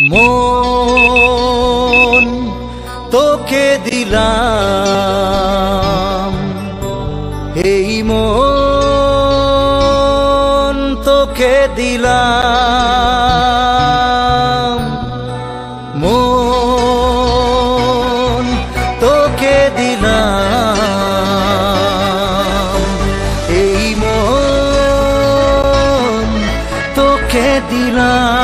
মন তোকে দিলাম, এই মন তোকে দিলাম, মন তোকে দিলাম, এই মন তোকে দিলাম।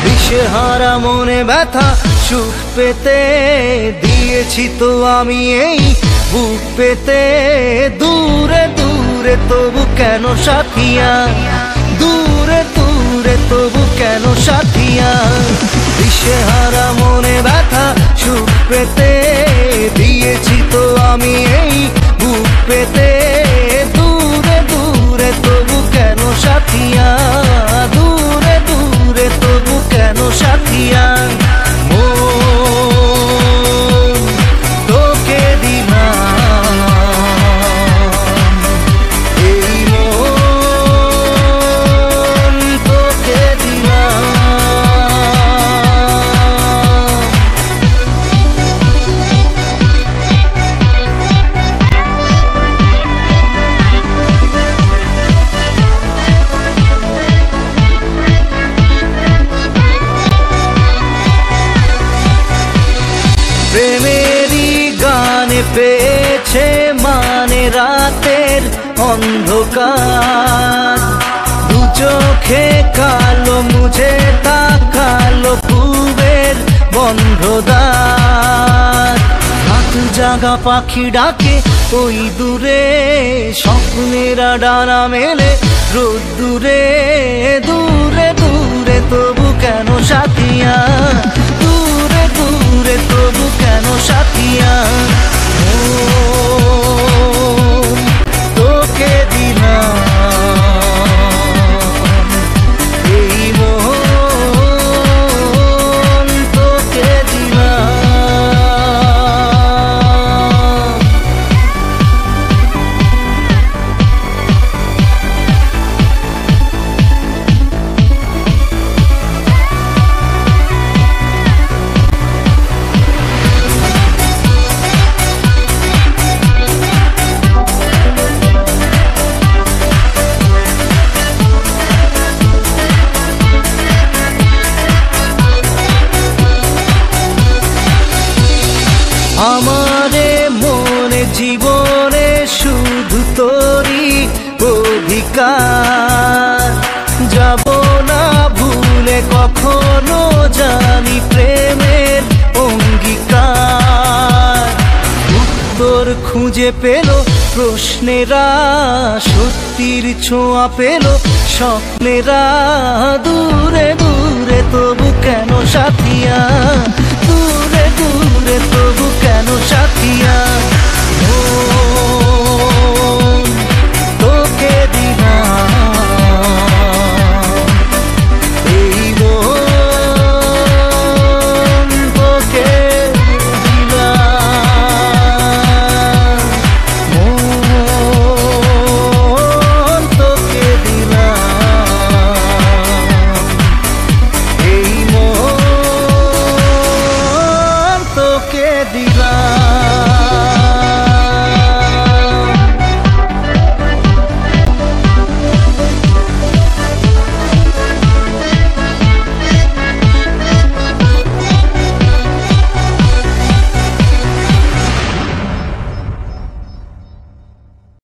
দিশেহারা মনে ব্যথা সুখ পেতে দিয়েছি তো আমি এই বুক পেতে, দূরে দূরে তবু কেন সাথিয়া, দূরে দূরে তবু কেন সাথিয়া। দিশেহারা মনে ব্যথা সুখ পেতে দিয়েছি তো আমি এই বুক পেতে, দূরে দূরে তবু কেন সাথিয়া, দূরে দূরে তবু কেন সাথিয়া। প্রেমেরই গানে পেয়েছে মানে রাতের অন্ধকার, দু চোখে কালো মুঝে তাকালো পূবের বন্ধ দ্বার। রাত জাগা পাখি ডাকে ওই দূরে, স্বপ্নেরা ডানা মেলে রোদ দূরে, দূরে দূরে তবু কেন সাথিয়া, দূরে দূরে তবু কেন সাথিয়া। তোকে দিলাম, এই মন তোকে দিলাম। আমারে মনে জীবনে শুধু তোরই অধিকার, যাব না ভুলে কখনো জানি প্রেমের অঙ্গীকার। উত্তর খুঁজে পেল প্রশ্নেরা, সত্যির ছোঁয়া পেল স্বপ্নেরা, দূরে দূরে তবু কেন সাথিয়া, দূরে দূরে তবু কেন সাথিয়া।